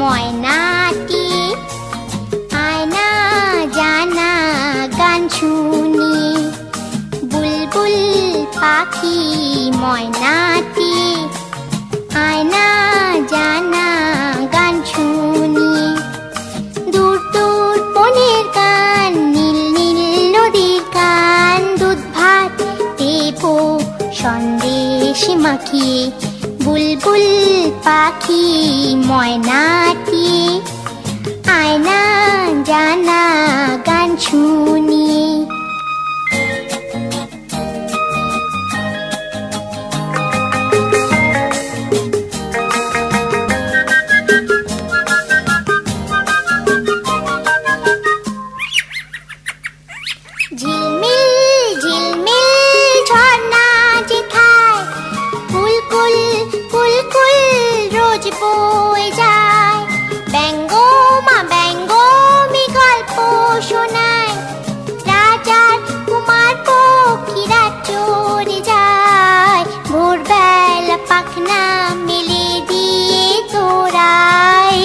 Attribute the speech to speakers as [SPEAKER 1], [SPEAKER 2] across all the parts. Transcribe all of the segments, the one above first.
[SPEAKER 1] ময়নাটি, আয়না জানা গান শুনি। বুলবুল পাখি ময়নাটি, আয়না জানা গান শুনি। দূর দূর বনের গান, নীল নীল নদীর গান, দুধ ভাত দেবো সন্দেশ মাখিয়ে। বুলবুল পাখি ময়নাটি, আয়না জানা গান শুনি। ঝিলমিল ঝিলমিল ঝর্ণা যেথায়, কুলকুল কুলকুল রোজ বয়ে যায়। ব্যঙ্গো মা ব্যঙ্গমি গল্প শোনায়, রাজার কুমার পক্ষীরা চড়ে যায়। ভোরবেলা পাখনা মেলে দিয়ে তোরা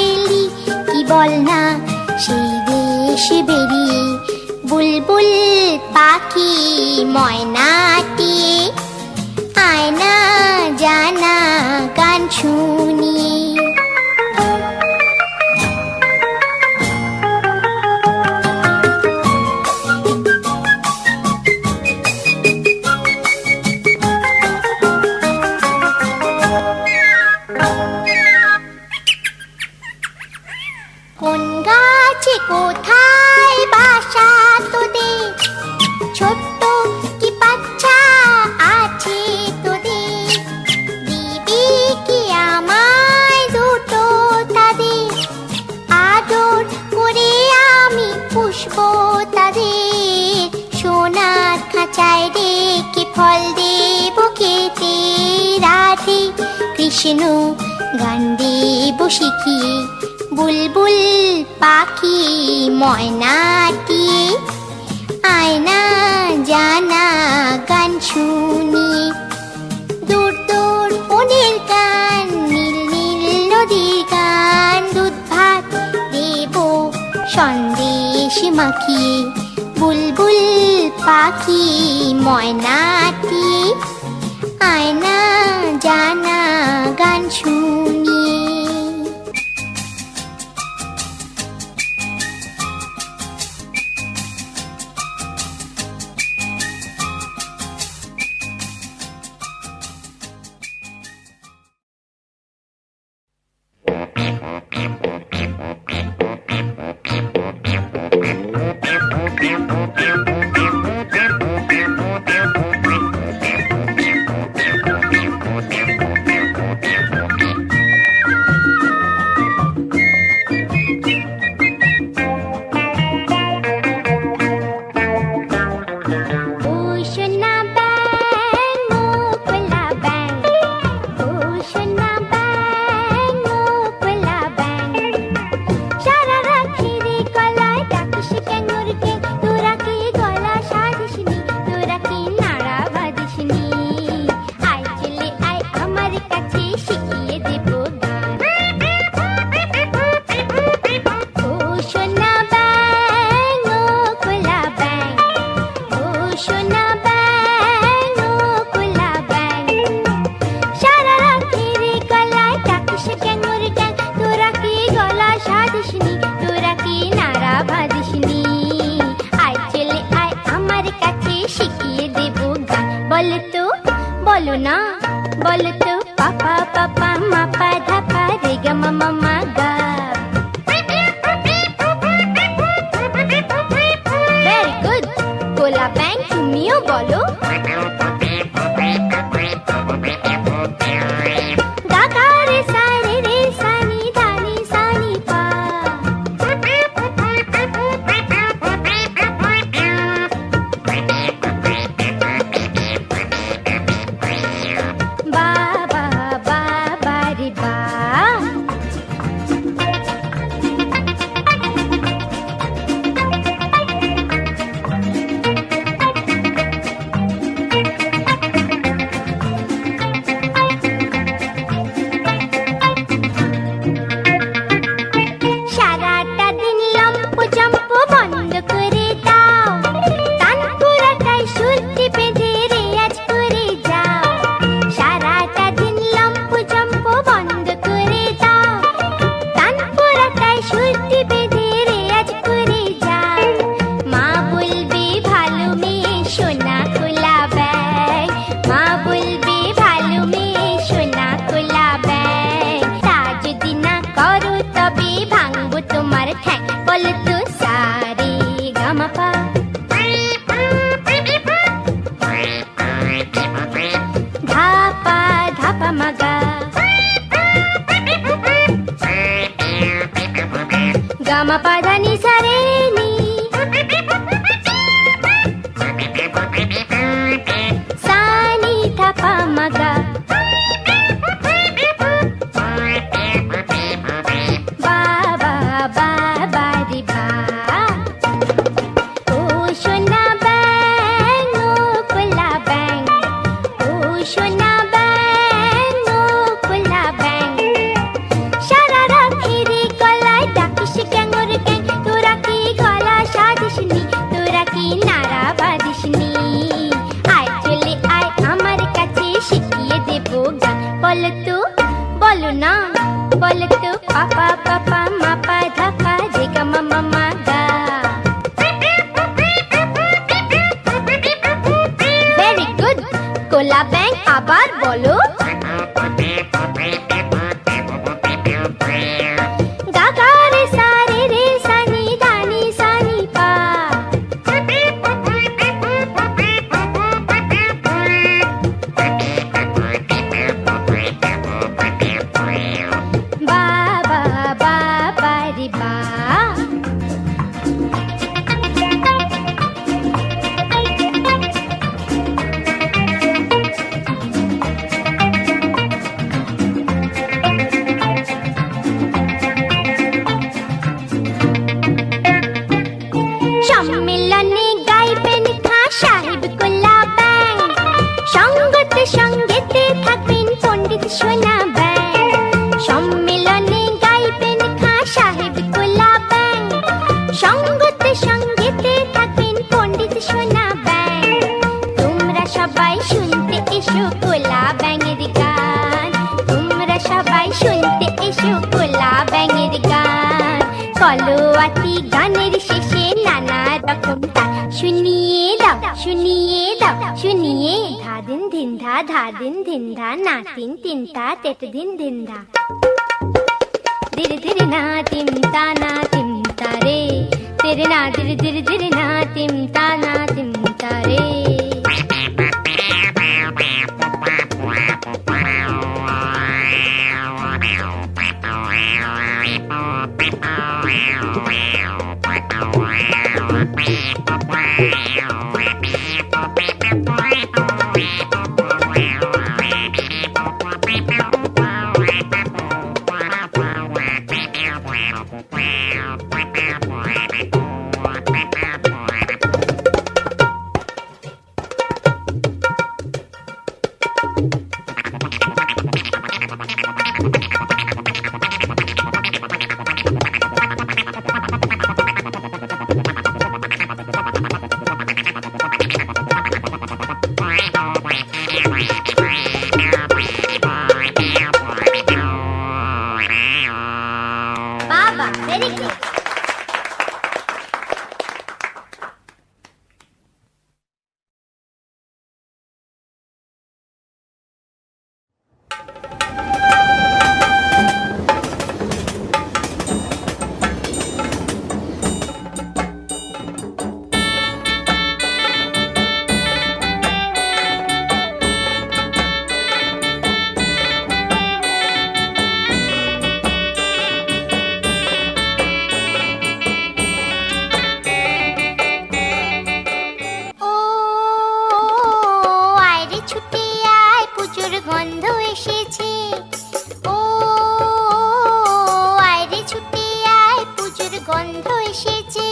[SPEAKER 1] এলি, কি বল না সেই দেশে বেরিয়ে। বুলবুল পাখি ময়নাটি, আয়না জানা গান শুনি। কোন গাছে কোথায় বাসা তোদের, ছোট্ট কি বাচ্চা আছে তোদের। দিবি কি আমায় দুটো তাদের, আদর করে আমি পুষবো তাদের। সোনার খাঁচায় রেখে ফল দেবো খেতে, রাধে কৃষ্ণ গান দেবো শিখিয়ে। বুলবুল পাখি ময়নাটি, আয়না জানা গান শুনি। দূর দূর বনের গান, নীল নীল নদীর গান, দুধ ভাত দেবো সন্দেশ মাখিয়ে। বুলবুল পাখি ময়নাটি, আয়না জানা গান শুনি। বলো না, বলো তো পাপা পাপা মাপা ধাপা রে গা মামা মা গা। Very good. গোলা ব্যাং, তুমিও বলো। দাদা রে সা রে রে সা নি ধা নি সা নি পা। গোলা ব্যাং আবার বলো। গা গা রে সা রে রে সা নি ধা নি সা নি পা। বা বা বা বা রে বা। সম্মেলনে গাইবেন খাঁ সাহেব গোলা ব্যাং। সঙ্গতে সঙ্গেতে থাকবেন পণ্ডিত সোনা ব্যাং। সম্মেলনে গাইবেন খাঁ সাহেব গোলা ব্যাং। সঙ্গতে সঙ্গেতে থাকবেন পণ্ডিত সোনা ব্যাং। তোমরা সবাই শুনতে এসো গোলা ব্যাঙের গান। তোমরা সবাই শুনতে এসো গোলা ব্যাঙের গান। কলোয়াতি গানের শেষে নানা রকম তাল শুনিয়ে দাও শুনিয়ে দাও শুনিয়ে। ধা দিন ধিন ধা ধা দিন ধিন ধা না তিন তিন তা তেট দিন ধিন ধা। ধীরে ধীরে না তিম তা না তিম তা রে। তেরে না ধীরে ধীরে ধীরে না তিম তা না তিম তা রে। বাবা ভেরি গুড। গন্ধ এসেছে। ও আয়রে ছুটে আয় পুজোর গন্ধ এসেছে।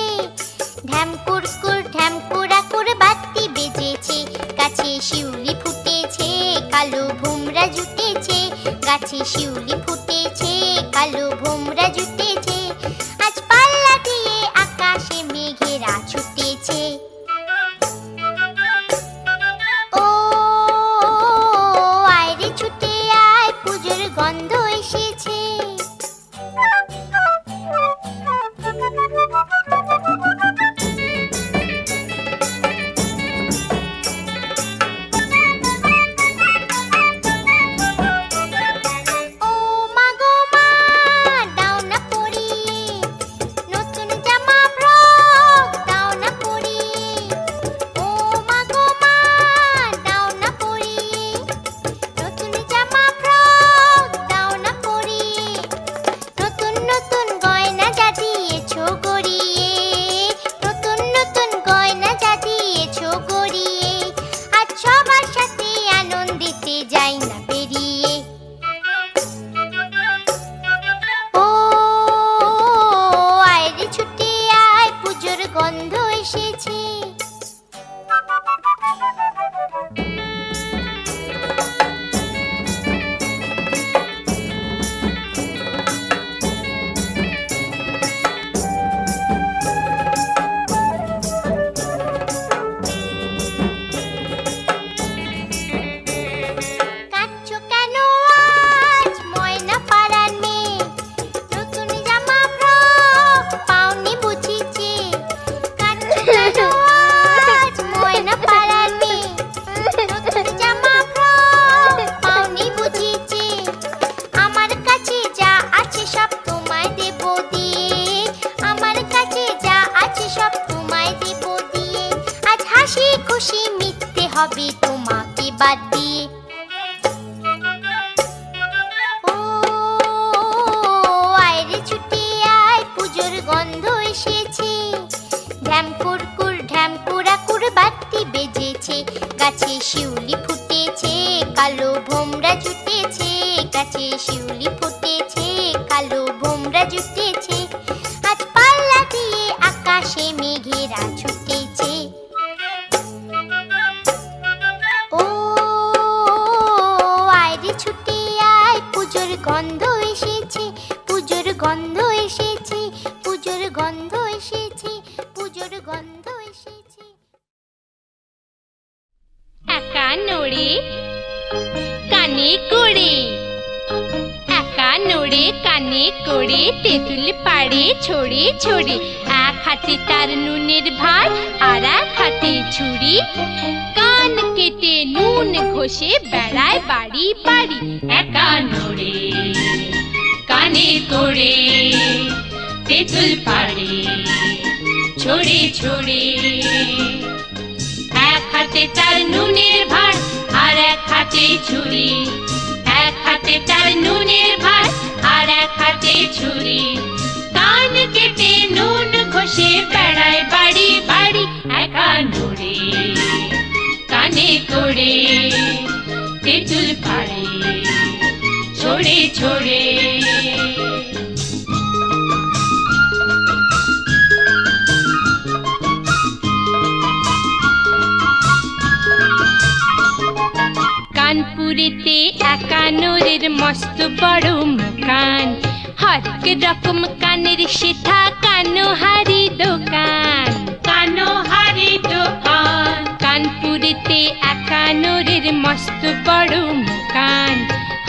[SPEAKER 1] ঢ্যাম কুরকুর ঢ্যাম কুড়াকুর বাতি বেজেছে। গাছে শিউলি ফুটেছে কালো ভোমরা জুটেছে। গাছে শিউলি ফুটেছে কালো ভোমরা জুটেছে। আজ পাল্লা দিয়ে আকাশে মেঘেরা ছুটেছে। গন্ধ এসেছে। ও মা গো মা দাও না পড়ি বাদ দিয়ে। ও আয়রে ছুটে আয়, পুজোর গন্ধ এসেছে। ঢ্যাম কুরকুর ঢ্যাম কুড়াকুর বাতি বেজেছে। গাছে শিউলি ফুটেছে, কালো ভোমরা জুটেছে। গাছে শিউলি ফুটেছে, কালো ভোমরা জুটেছে। আজ পাল্লা দিয়ে আকাশে মেঘেরা ছুটেছে। ও আয়রে ছুটে আয়, পুজোর গন্ধ এসেছে। পুজোর গন্ধ এসেছে, পুজোর গন্ধ এসেছে, পুজোর গন্ধ এসেছে।
[SPEAKER 2] একা নড়ে কানে করে, একা নড়ে কানে করে, তেঁতুল পাড়ে ছড়ে ছড়ে। এক হাতে তার নুনের ভার, আর এক হাতে ছুরি। কান কেটে নুন ঘষে বেড়ায় বাড়ি বাড়ি। একা নড়ে কানে করে, তেঁতুল পাড়ে ছড়ে ছড়ে। এক হাতে তার নুনের ভার, আর এক হাতে ছুরি। এক হাতে তার নুনের ভার, আর এক হাতে ছুরি। কান কেটে নুন ঘষে বেড়ায় বাড়ি বাড়ি। একা নড়ে কানে করে, তেঁতুল পাড়ে ছড়ে ছড়ে। কানপুরেতে একা নূরের মস্ত বড় মকান। হরেক রকম কানের সেথা কানোহারি দোকান। কানোহারি দোকান। কানপুরেতে একা নূরের মস্ত বড় মকান।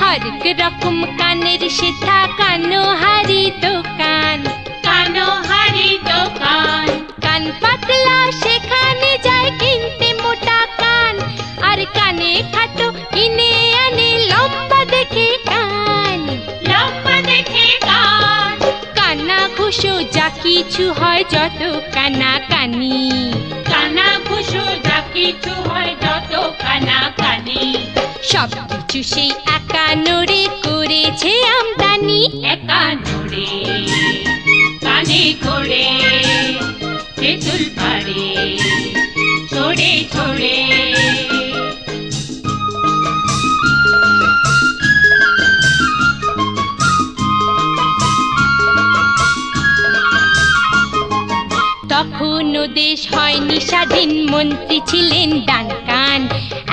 [SPEAKER 2] হরেক রকম কানের সেথা কানোহারি দোকান। কানোহারি দোকান। কান পাতলা সেখানে যায় কিনতে মোটা কান। আর কানে খাটো কিনে আনে লম্বা দেখে কান। লম্বা দেখে কান। কানা ঘুষো যা কিছু হয় যত কানা কানি। কানা ঘুষো যা কিছু হয় যত কানা কানি। সব কিছু সেই একা নড়ে করেছে আমদানি। একা নড়ে কানে করে, তেঁতুল পাড়ে ছড়ে ছড়ে। তখনও দেশ হয়নি স্বাধীন, মন্ত্রী ছিলেন ডানকান।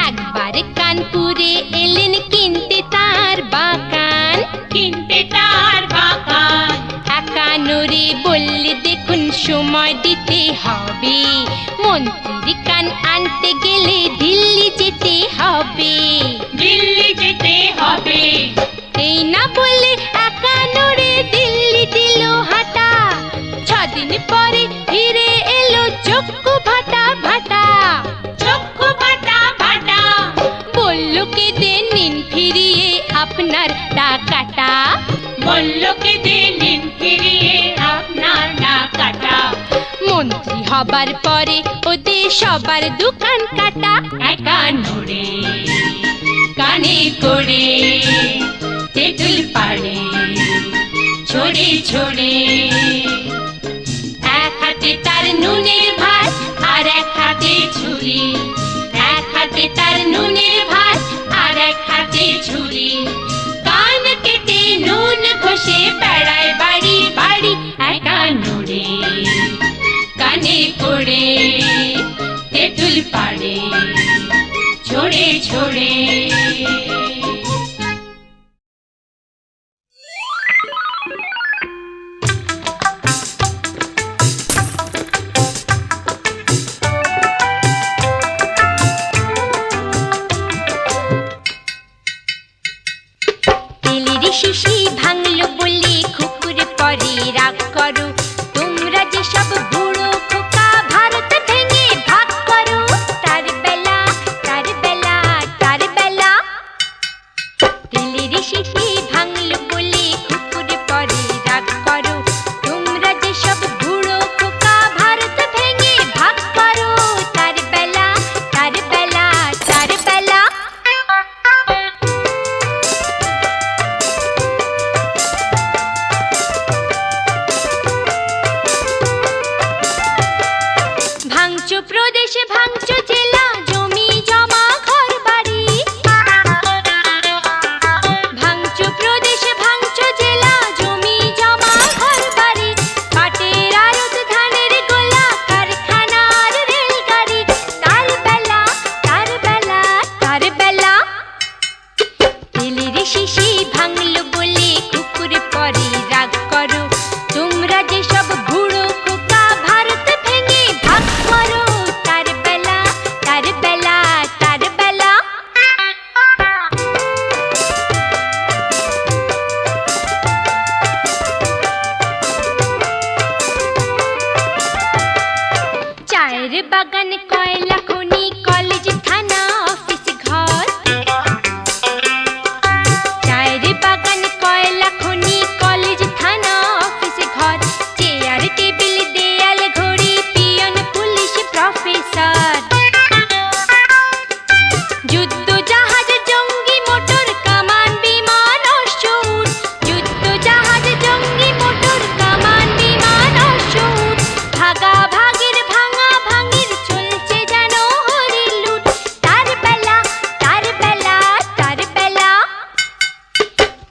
[SPEAKER 2] একবার কানপুরে এলেন কিনতে তার বাগান। কিনতে তার বাগান। একা নড়ে বললে দেখুন সময় দিতে হবে। মন্ত্রীর কান আনতে গেলে দিল্লি যেতে হবে। দিল্লি যেতে হবে। এই না বলে একা নড়ে দিল্লি দিল হাঁটা। 6 দিন পরে ফিরে এলো চক্ষু ভাটা ভাটা। চক্ষু ভাটা ভাটা। বলল কেঁদে নিন ফিরিয়ে আপনার টাকাটা। বলল কেঁদে নিন ফিরিয়ে আপনার টাকাটা। মন্ত্রী হবার পরে ওদের সবার দোকান কাটা। একা নড়ে কানে করে, তেঁতুল পাড়ে ছড়ে ছড়ে। এক হাতে তার নুনের ভাত, আর এক হাতে ছুরি। এক হাতে তার নুনের ভাত, আর এক হাতে ছুরি। কান কেটে নুন ঘষে বেড়ায় বাড়ি বাড়ি। একা নড়ে কানে করে, তেঁতুল পাড়ে ছড়ে ছড়ে।
[SPEAKER 1] শিশি ভাঙলো বলে কুকুর পরে রাগ করো, তোমরা যে সব বুড়ো খোকা ভারত ভেঙে ভাগ করো। তার বেলা তার বেলা তার বেলা। চায়ের বাগান, কয়লা খনি, কলেজ, থানা, অফিস, ঘর। চায়ের বাগান, কয়লা খনি, কলেজ, থানা, অফিস, ঘর। চেয়ার, টেবিল, দেয়াল, ঘড়ি, পিয়ন, পুলিশ, প্রফেসর। যুদ্ধ জাহাজ, জঙ্গি, মোটর, কামান, বিমান, অশ্বউট। যুদ্ধ জাহাজ, জঙ্গি, মোটর, কামান, বিমান, অশ্বউট। ভাগাভাগির, ভাঙা ভাঙির চলছে যেন হরির লুট। তার বেলা তার বেলা তার বেলা।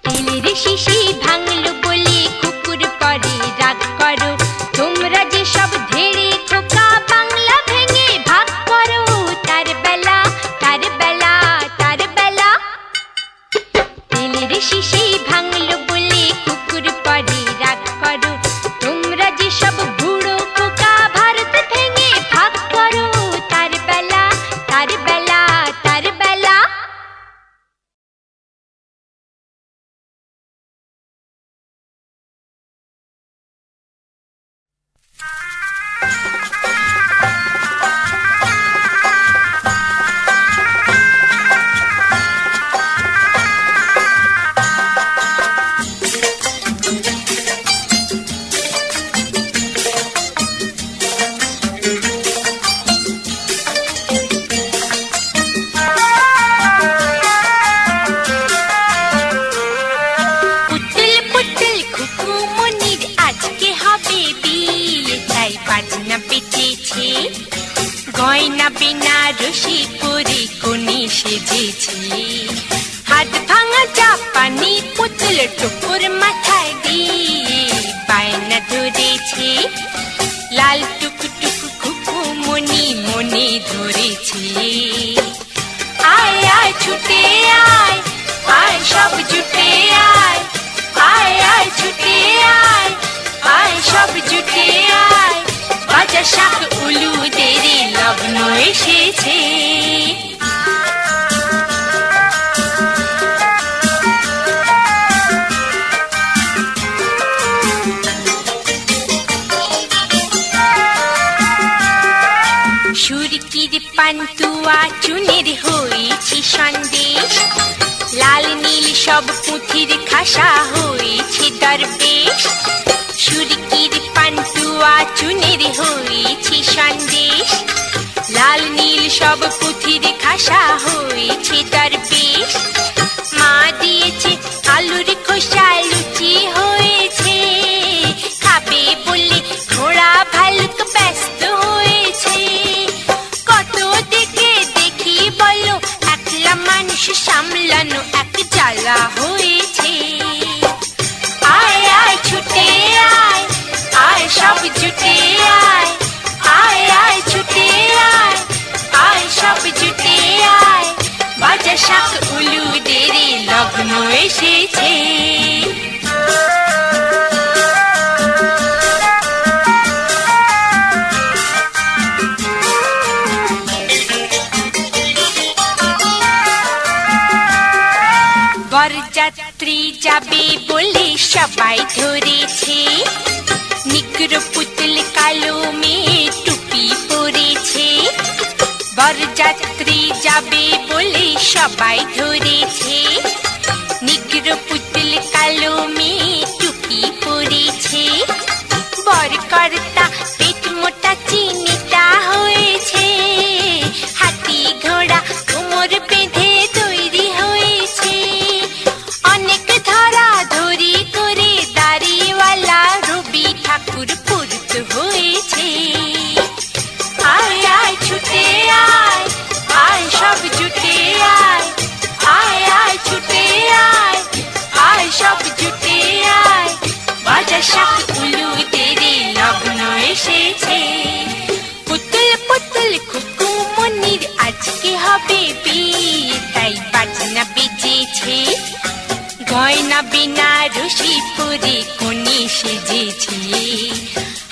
[SPEAKER 1] তেলের শিশি ভাঙলো বলে কুকুর পরে রাগ করো, তোমরা যে সব ধেড়ে খোকা বাংলা ভেঙে ভাগ করো। তার বেলা তার বেলা তার বেলা। তেলের শিশি ভাঙলো বলে কুকুর পরে রাগ করো, তোমরা যে সব বুড়ো খোকা ভারত ভেঙে ভাগ করো। তার বেলা তার বেলা তার বেলা। পুতুল পুতুল খুকু মনির আজকে হবে বিয়ে, তাই বাজনা বেজেছে, গয়না বেনারসি পরে কোণে সেজেছে। হাত ভাঙা জাপানি পুতুল টুকুর মাথায় দিয়ে বায়না ধরেছে, লাল টুকটুক খুকু মনি মনে ধরেছে। আয় আয় ছুটে আয়, আয় সব জুটে আয়, আয় আয় ছুটে আয়, আয় সব জুটে আয়। বাজা শাক উলুদের লগ্ন এসেছে। সুরকির পান্তুয়া চুনের হয়েছি সন্দেশ, লাল নীল সব পুঁথির খাসা হয়েছে দরবেশ। সুরকির পান্তুয়া চুনের হয়েছি সন্দেশ, লাল নীল সব পুঁথির খাসা হয়েছে দরবেশ। মা দিয়েছে আলুর খোসা লুচি হয়েছে, খাবে বলে ঘোড়া ভালুক ব্যস্ত হয়েছে। কত দিকে দেখি বলো, একলা মানুষ সামলানো এক জ্বালা হয়েছে। আয় আয় ছুটে আয়, আয় সব জুটে আয়, আয় আয় ছুটে আয়, আয় সব জুটে আয়। বাজা শাক উলুদের লগ্ন এসেছে। বরযাত্রী যাবে বলে সবাই ধরেছে, নিগ্রো পুতুল কালো মেয়ে টুপি পরেছে। বরযাত্রী যাবে বলে সবাই ধরেছে, নিগ্রো পুতুল কালো মেয়ে টুপি পরেছে। বরকর্তা পেট মোটা চিনিটা হয়েছে, হাতি ঘোড়া কোমর বেঁধে তৈরি হয়েছে। অনেক ধরা ধরি করে দাড়িওয়ালা রবি ঠাকুর পুরুত হয়েছে। আয় আয় ছুটে আয়, আয় সব জুটে আয়, আয় আয় ছুটে আয়, আয় সব জুটে আয়। বাজা শাক উলুদের লগ্ন এসেছে। পুতুল পুতুল খুকু মনির আজকে হবে বিয়ে, তাই বাজনা বেজেছে।
[SPEAKER 2] গয়না বিনা রশি পরে কোণে সেজেছে,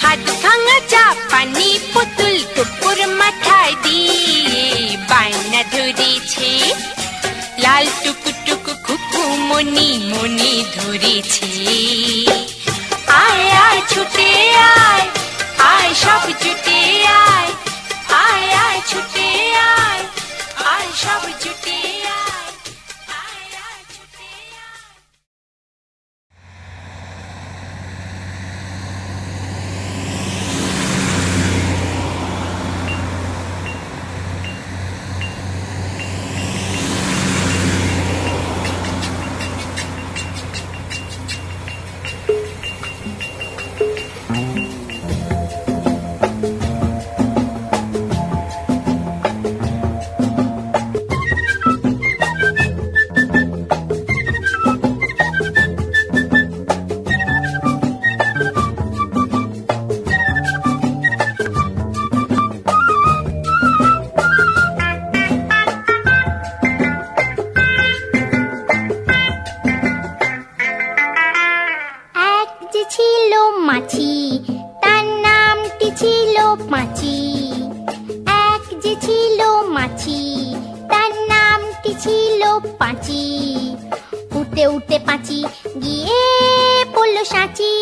[SPEAKER 2] হাত ভাঙা জাপানি পুতুল টুকুর মাথায় দিয়ে বায়না ধরেছে, লাল টুকুটুকু খুকু মনি মনি ধরেছে। আয় আয় ছুটে আয়, আয় সব জুটে আয়, আয় আয় ছুটে আয়, আয় সব জুটে আয়, আয় আয় ছুটে আয়।
[SPEAKER 1] মাছি, তার নামটি ছিল পাঁচি। এক যে ছিল মাছি, তার নামটি ছিল পাঁচি। উঠতে উঠতে পাঁচি গিয়ে পড়ল সাঁচি।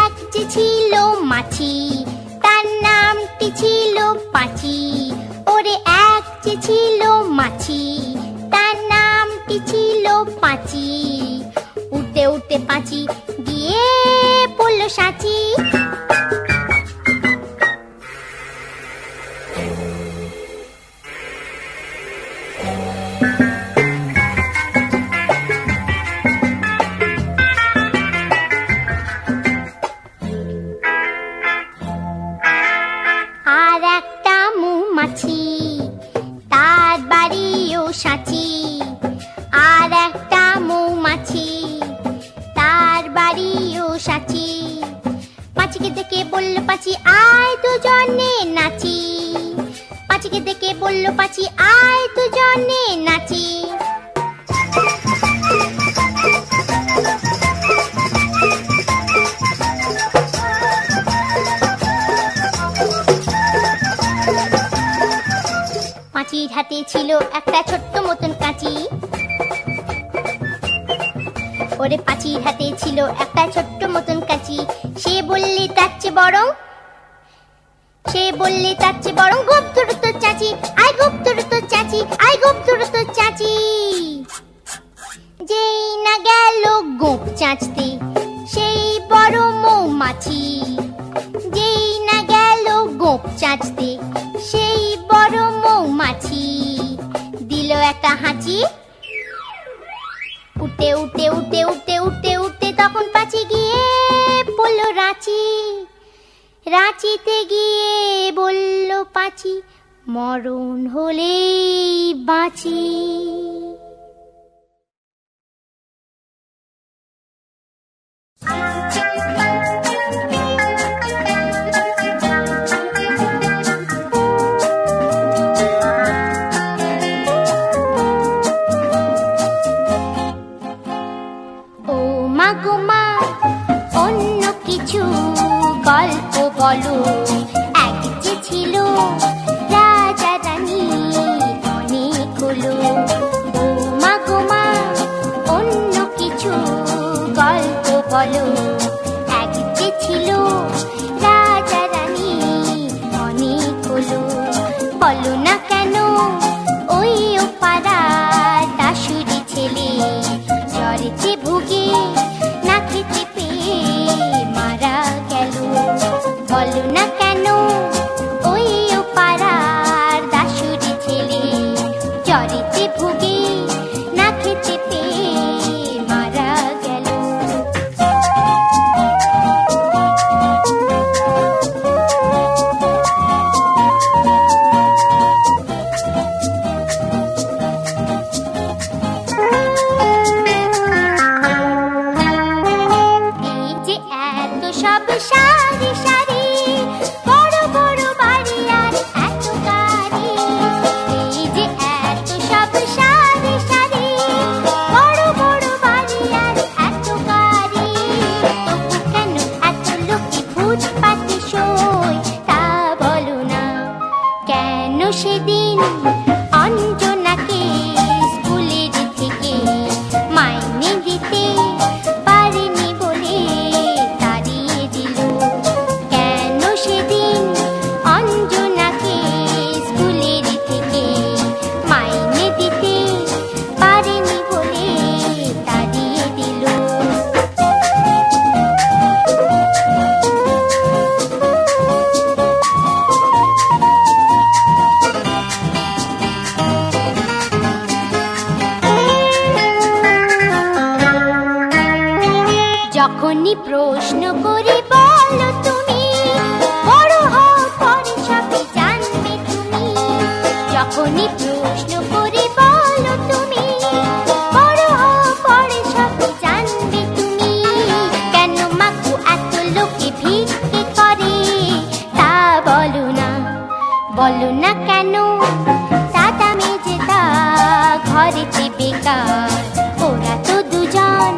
[SPEAKER 1] এক যে ছিল মাছি, তার নামটি ছিল পাঁচি। ওরে এক যে ছিল মাছি, তার নামটি ছিল পাঁচি। উঠতে উঠতে পাঁচি গিয়ে পড়ল সাঁচি। আর একটা মৌমাছি, তার বাড়িও সাঁচি। আর একটা মৌমাছি, তার বাড়িও সাঁচি। পাঁচিকে দেখে বলল পাঁচি আয় দুজনে নাচি। পাঁচিকে দেখে বলল পাঁচি আয় দুজনে নাচি। পাঁচির হাতে ছিল একটা ছোট্ট মতন কাঁচি। ওরে পাঁচির হাতে ছিল একটা ছোট্ট মতন কাঁচি। সে বললে তার চেয়ে বরং, সে বললে তার চেয়ে বরং গোপ ধরো তোর চাচি। আয় গোপ ধরো তোর চাচি, আয় গোপ ধরো তোর চাচি। যেই না গেল গোপ চাচতে সেই বড় মৌমাছি। যেই না গেল গোপ চাচতে সেই বড় মৌমাছি। দিল একটা হাঁচি। উঠতে উঠতে উঠতে উঠতে উঠতে উঠতে তখন পাঁচি গিয়ে বলল রাঁচি। রাঁচিতে গিয়ে বলল পাঁচি মরণ হলেই বাঁচি। গল্প বলো, এক যে ছিল রাজা রানী অনেক হলো। ও মা গো মা অন্য কিছু গল্প বলো, এক যে ছিল রাজা রানী অনেক হলো। বলো না কেন ওই ও পাড়ার দাসুরি ছেলে জ্বরেতে ভুগে না খেতে পেয়ে মারা গেল। বলো না কেন ওই ও পাড়ার দাসুরি ছেলে জ্বরেতে ভুগে না খেতে পেয়ে মারা গেল। এই যে এত সব সারি সারি বড় বড় বাড়ি আর এত গাড়ি। এই যে এত সব সারি সারি যখনই প্রশ্ন করি বলো তুমি, বড় হও পরে সবই জানবে তুমি। যখনই প্রশ্ন করি বলো তুমি, বড় হও পরে সবই জানবে তুমি। কেন মাকু এত লোকে ভিক্ষে করে তা বলো না, বলো না কেন। দাদা মেজেদা ঘরেতে বেকার, ওরা তো দুজন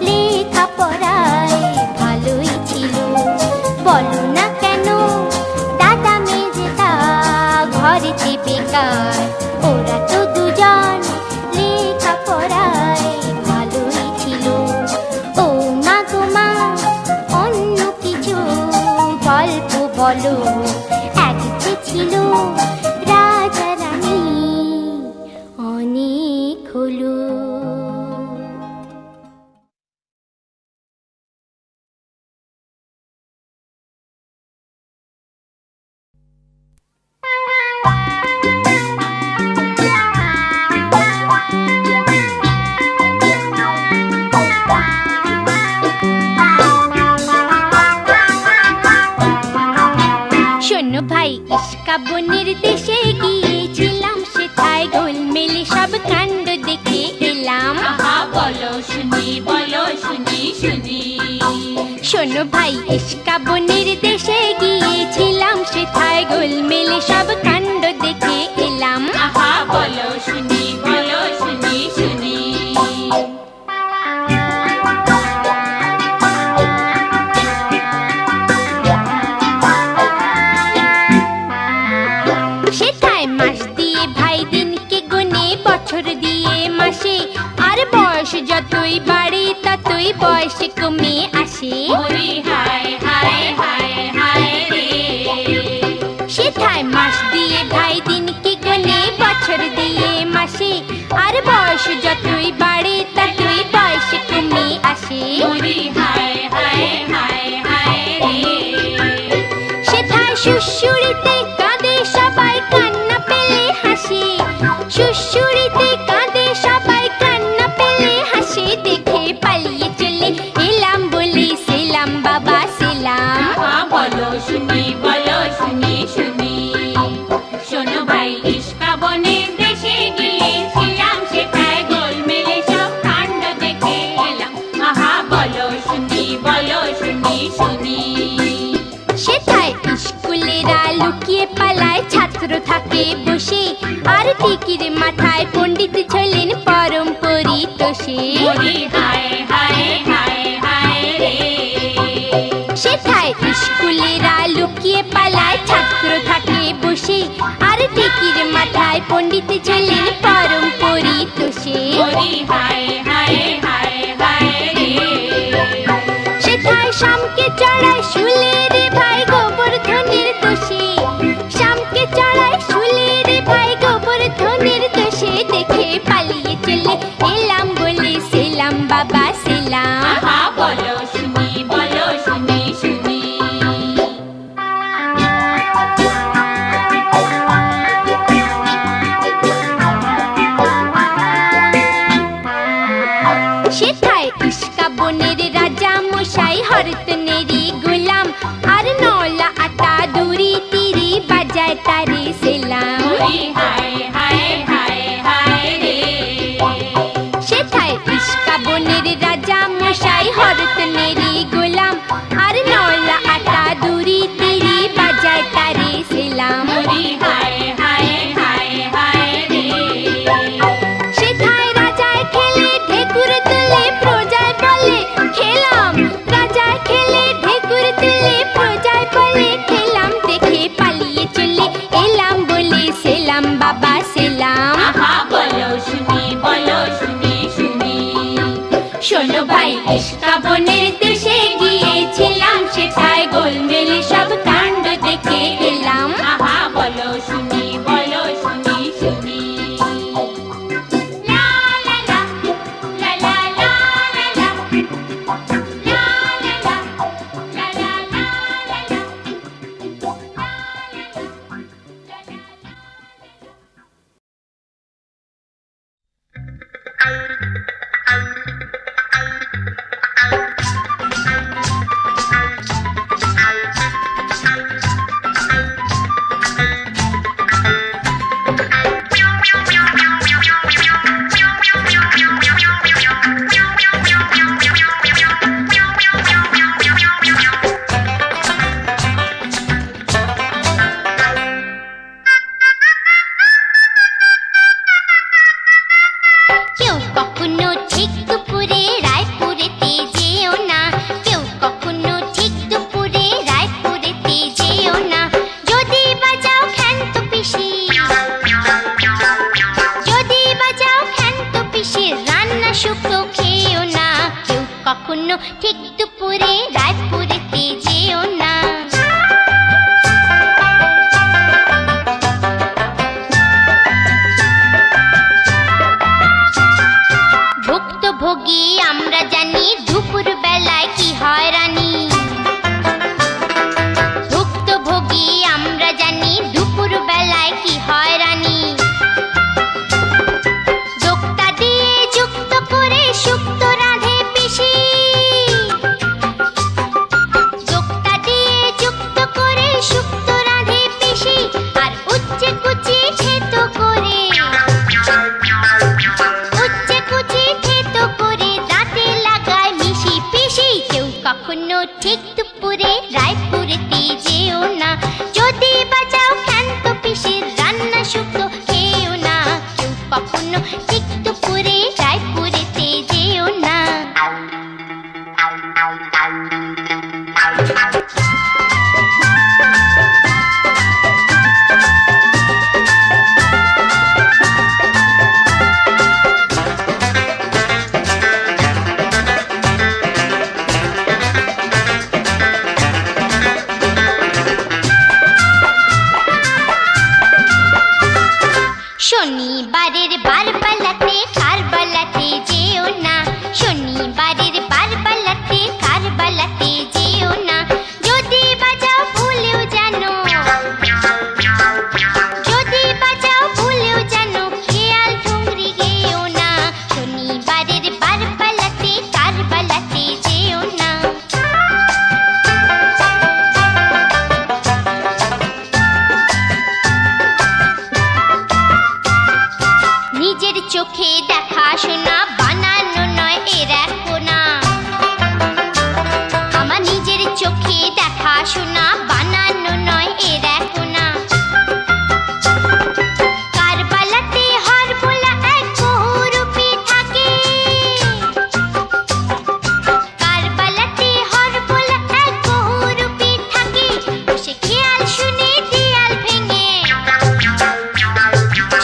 [SPEAKER 1] লেখা পড়ায় ভালোই ছিল। বলো না কেন দাদা মেজেদা ঘরেতে বেকার, ওরা তো দুজন লেখা পড়ায় ভালোই ছিল। ও মা গো মা, অন্য কিছু গল্প বলো। এক যে ছিল রাজা রানী, অনেক হলো। শোনো ভাই, ইস্কা বনের দেশে গিয়েছিলাম, সেথায় গোলমেলে সব কাণ্ড দেখে এলাম।
[SPEAKER 2] আহা বলো শুনি, বলো শুনি শুনি।
[SPEAKER 1] শোনো ভাই, ইস্কা বনের দেশে গিয়েছিলাম, সেথায় গোলমেলে সব কাণ্ড দেখে এলাম।
[SPEAKER 2] আহা বলো শুনি, বলো শুনি শুনি।
[SPEAKER 1] সেথায় মাস দিয়ে ভাই দিনকে গুনে, বছর দিয়ে মাসে, আর বয়স যতই বাড়ে ততই বয়স কমে আসে।
[SPEAKER 2] ওরে হায় হায় হায় হায় রে।
[SPEAKER 1] সেথায় মাস দিয়ে ভাই দিনকে গুনে, বছর দিয়ে মাসে, আর বয়স যতই বাড়ে ততই বয়স কমে আসে।
[SPEAKER 2] ওরে হায় হায় হায় হায় রে।
[SPEAKER 1] সেথায় সুশুড়িতে কাঁদে সবাই, কান্না পেলে হাসে। সুশুড়িতে কাঁদে সবাই, কান্না পেলে হাসে। দেখে পালিয়ে চলে এলাম বলে সেলাম বাবা সেলাম।
[SPEAKER 2] আহা বলো শুনি, বলো শুনি শুনি। শোনো ভাই, ইস্কা বনের দেশে গিয়েছিলাম, সেটায় গোলমেলে সব কাণ্ড দেখে এলাম। আহা বলো শুনি, বলো শুনি শুনি।
[SPEAKER 1] সেথায় স্কুলেরা লুকিয়ে পালায়, ছাত্র থাকে বসে, আর টিকির মাথায় পণ্ডিত ঝোলেন পরম পরিতোষে।
[SPEAKER 2] ওরে হায় হায় হায় হায় রে।
[SPEAKER 1] সেথায় স্কুলেরা লুকিয়ে পালায়, ছাত্র থাকে বসে, আর টিকির মাথায় পণ্ডিত ঝোলেন পরম পরিতোষে।
[SPEAKER 2] ওরে হায় হায় হায় হায় রে।
[SPEAKER 1] সেথায় শামকে চড়ায় শুলে রে ভাই গোবর্ধনের দোষে। শামকে চড়ায় শুলে রে ভাই গোবর্ধনের দোষে। দেখে পালিয়ে চলে এলাম বলে সেলাম বাবা সেলাম।
[SPEAKER 2] আহা বলো শুনি, বলো শুনি শুনি।
[SPEAKER 1] সেথায় ইস্কা বনের রাজা মশাই, হরতনেরই গোলাম, আর নলা আটা দড়ি তিরি বাজায় তারে সেলাম।
[SPEAKER 2] ওরে হায় হায় হায় হায় রে।
[SPEAKER 1] সেথায় ইস্কা বনের রাজা মশাই, হরতনেরই গোলাম, আর নলা আটা দড়ি তিরি বাজায় তারে সেলাম।
[SPEAKER 2] ওরে হায় হায় হায় হায় রে।
[SPEAKER 1] সেথায় রাজায় খেলে ঢেকুর তুলে প্রজায় বলে খেলাম। রাজায় খেলে ঢেকুর তুলে প্রজায় বলে খেলাম। দেখে পালিয়ে চলে এলাম বলে সেলাম বাবা সেলাম।
[SPEAKER 2] আহা বলো শুনি, বলো শুনি শুনি।
[SPEAKER 1] শোনো ভাই,
[SPEAKER 2] ইস্কা বনের দেশে গিয়েছিলাম, সেথায় গোলমেলে সব কাণ্ড দেখে এলাম। আহা বলো শুনি, বলো শুনি শুনি। লা লা লা, লা লা লা লা লা। লা লা লা, লা লা লা লা লা।
[SPEAKER 1] ঠিক দুপুরে রায়পুরেতে যেও না। ভুক্তভোগী আমরা জানি দুপুর বেলায় কি হয় রানী। ভুক্তভোগী আমরা জানি দুপুর বেলায় কি হয় রানী। দোক্তা দিয়ে যুক্ত করে শুক্ত রাঁধে পিসি। দোক্তা দিয়ে যুক্ত করে শুক্ত রাঁধে পিসি। আর উচ্চে কুচি থেতো করে, উচ্চে কুচি থেতো করে দাঁতে লাগায় মিশি পিসি। কেউ কখনো ঠিক দুপুরে রায়পুরেতে যেও না। যদি বাজাও ক্ষান্ত পিসির রান্না শুক্তো খেও না। কেউ কখনো ঠিক দুপুরে রায়পুরেতে যেও না। শনিবারের বারবেলাতে কারবালাতে যেও না। শনিবারের বারবেলাতে কারবালাতে যেও না। যদি বাজাও ভুলেও জানো, যদি বাজাও ভুলেও জানো খেয়াল ঠুংরি গেও না। শনিবারের বারবেলাতে কারবালাতে যেও না। নিজের চোখে দেখা শোনা বানানো নয় এর এক কোনা। আমার নিজের চোখে দেখা শোনা বানানো নয় এর এক কোনা। কারবালাতে হরবোলা এক বহুরূপী থাকে। কারবালাতে হরবোলা এক বহুরূপী থাকে। সে খেয়াল শুনে দেয়াল ভেঙে,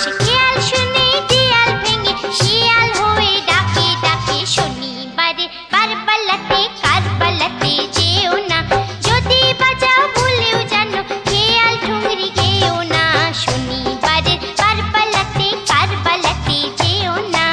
[SPEAKER 1] সে খেয়াল শুনে দেয়াল ভেঙে শিয়াল হয়ে ডাকে ডাকে। শনিবারে বারবেলাতে কারবালাতে যেও না। যদি বাজাও ভুলেও জানো খেয়াল ঠুংরি গেও না। শনিবারে বারবেলাতে কারবালাতে যেও না।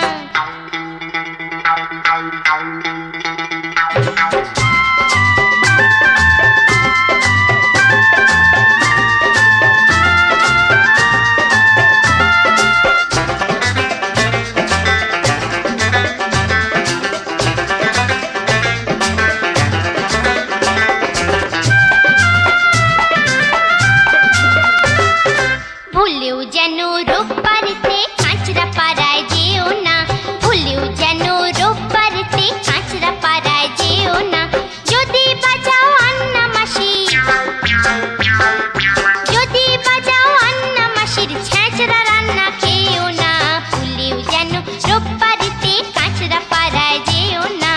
[SPEAKER 1] ভুলেও যেন রোববারেতে কাঁচরা পাড়ায় যেও না। ভুলেও যেন রোববারেতে কাঁচরা পাড়ায় যেও না। যদি বাজাও আন্না মাসি, যদি বাজাও আন্না মাসির ছেঁচড়া রান্না খেও না। ভুলেও যেন রোববারেতে কাঁচরা পাড়ায় যেও না।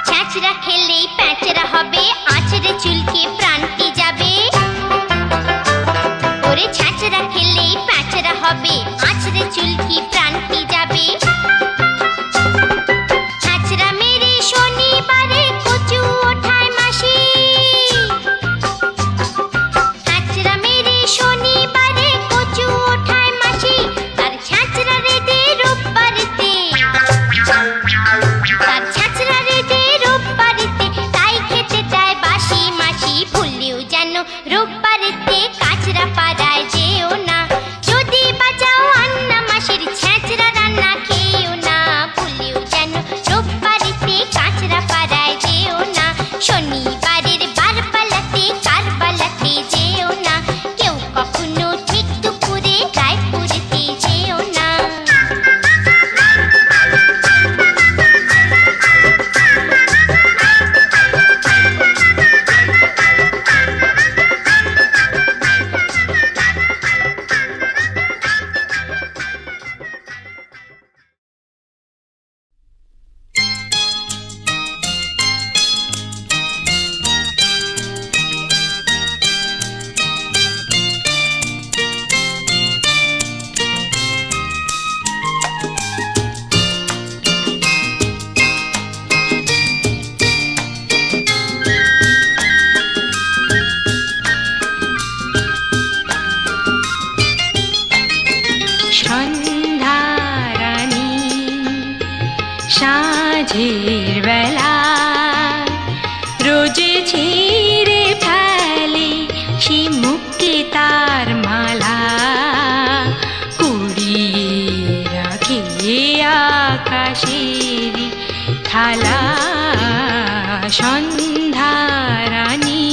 [SPEAKER 1] ছেঁচড়া খেলেই প্যাঁচড়া হবে, আঁচড়ে চুলকে প্রাণটি যাবে। ওরে ছেঁচড়া খেলেই প্যাঁচড়া হবে, আঁচড়ে চুলকি প্রাণটি যাবে। ছেঁচড়া মেরে শনিবারে কচু ওঠায় মাসি। ছেঁচড়া মেরে শনিবারে কচু ওঠায় মাসি। তার ছেঁচড়া রেঁধে রোববারেতে, তার ছেঁচড়া রেঁধে রোববারেতে তাই খেতে দেয়
[SPEAKER 3] ছিঁড়ে ফেলে সে মুক্তি তার মালা, কুড়িয়ে রাখে আকাশেরই থালা সন্ধ্যা রানী।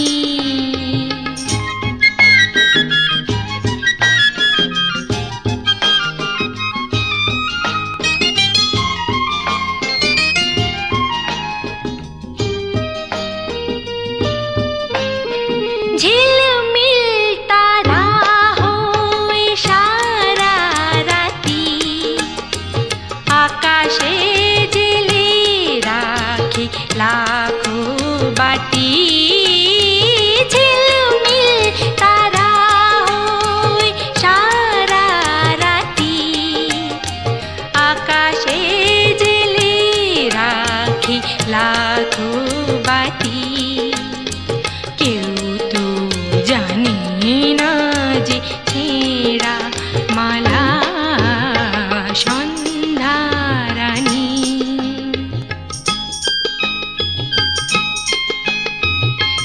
[SPEAKER 3] ঝিলমিল তারা হয়ে সারা রাতি আকাশে জেলে রাখে লাখো বাতি। ঝিলমিল তারা হয়ে সারা রাতি আকাশে জেলে রাখে লাখো বাতি। কেউ তো জানে না যে ছেঁড়া মালা সন্ধ্যা রানী।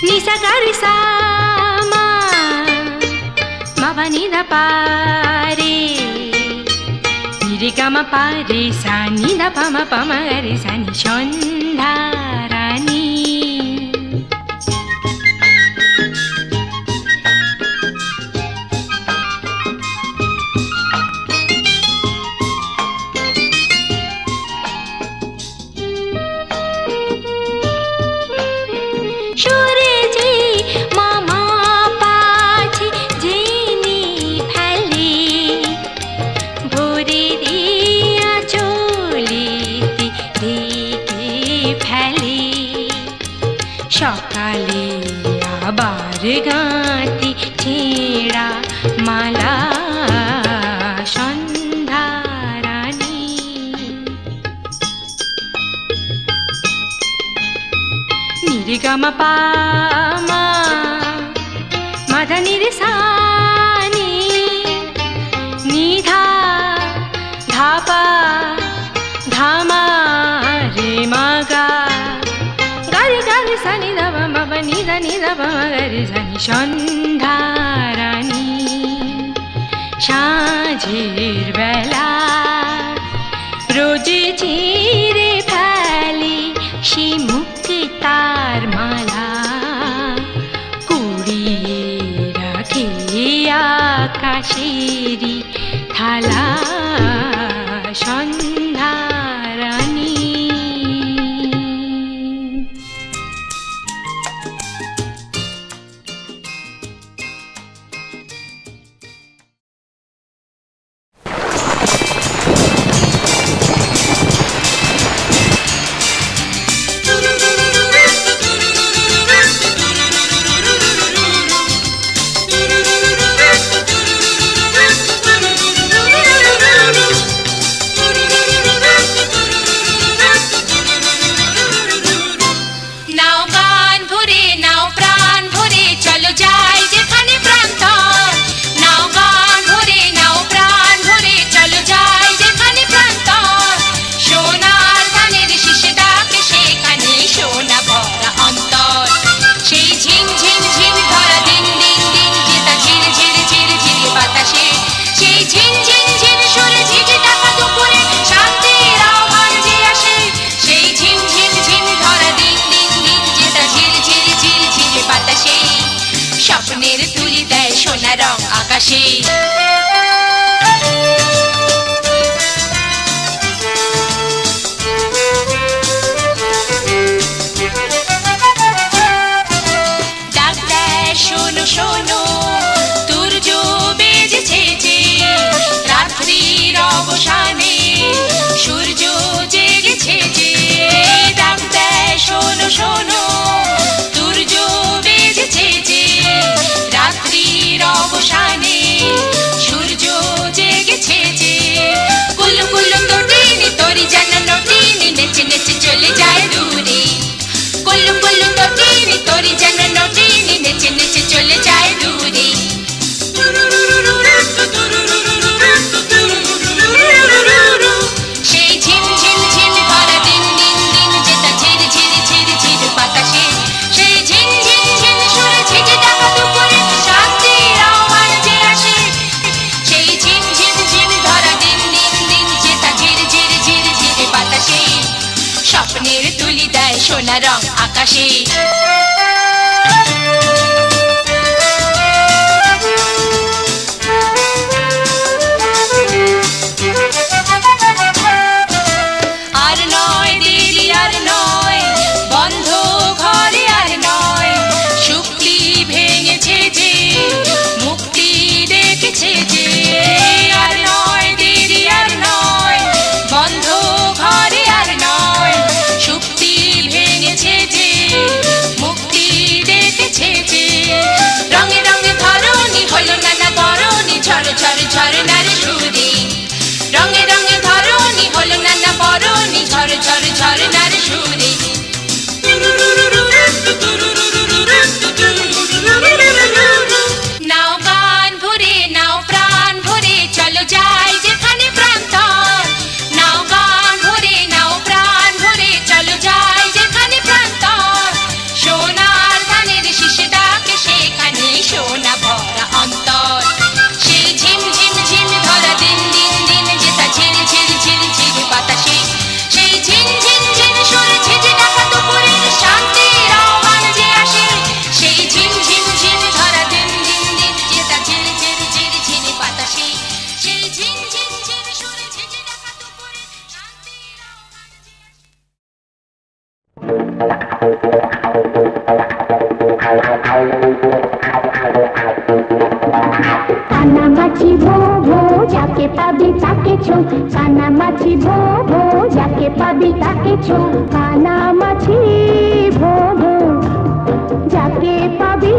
[SPEAKER 3] নিসা গারি সা মা মা নিদা পারে নিরে গামা পারে সা নিদা পামা পামা গারে সা নি সন্ধ্যা রানী। সুরে যে মামা পাছে জেনে ফেলে ভোরে দিয়া চলিতে দেখে ফেলে সকালে আবার গাঁটি ছেঁড়া মালা সন্ধ্যা রানী। নিরিগামা পামা মাধা নিরে সানি নিধা ধাপা ধামা রে মাগা গারি গারি সানি ধাবা বাবা নিধা নিধা বাবা গারি সানি সন্ধ্যা রানী। সাঁঝের বেলা রোজ ছিঁড়ে ফেলে সে মুক্তি তার মালা, কুড়িয়ে রাখে আকাশেরই থালা সন্ধ্যা রানী। স্বপ্নের তুলি দেয় সোনা রং আকাশে। ডাক দেয় শোনো শোনো সূর্য বেজেছে যে, রাত্রির অবসানে সূর্য জেগেছে যে। ডাক দেয় শোনো শোনো সূর্য বেজেছে যে, রাত্রির অবসানে সূর্য বাতাসে। আর নয় দেরি আর নয়, বন্ধ ঘরে আর নয়, শুক্তি ভেঙেছে যে, মুক্তি দেখেছে যে। আর নয় দেরি আর নয়, বন্ধ ঘরে আর নয়, শুক্তি ভেঙেছে যে, মুক্তি দেখেছে যে। রঙে রঙে ধরণী হলো নানা বরণী, ঝড় ঝড় ঝরনার সুরে। রঙে রঙে ধরণী হলো নানা বরণী, ঝড় ঝড় ঝরনার সুরে। নাও গান ভরে, নাও প্রাণ ভরে, চলো যাই যেখানে প্রান্তর। নাও গান ভরে, নাও প্রাণ ভরে, চলো যাই যেখানে প্রান্তর। সোনার ধানের শীষে ডাকে সেখানে সোনা ভরা অন্তর। সেই ঝিম ঝিম ঝিম ধরা দিন দিন দিন, যেটা ঝিরি ঝিরি ঝিরি ঝিরি বাতাসে। সেই ঝিম ঝিম ঝিম সুরে ঝিঝি ডাকা দুপুরের শান্তির আহ্বান যে আসে। সেই ঝিম ঝিম ঝিম ধরা দিন দিন দিন, যেটা ঝিরি ঝিরি ঝিরি ঝিরি বাতাসে। সেই ঝিম ঝিম ঝিম সুরে ঝিঝি ডাকা দুপুরের শান্তির আহ্বান যে
[SPEAKER 1] কানামাছি ভো ভো, যাকে পাবি তাকে ছো। কানামাছি ভো ভো, যাকে পাবি তাকে ছো। কানামাছি ভো ভো, যাকে পাবি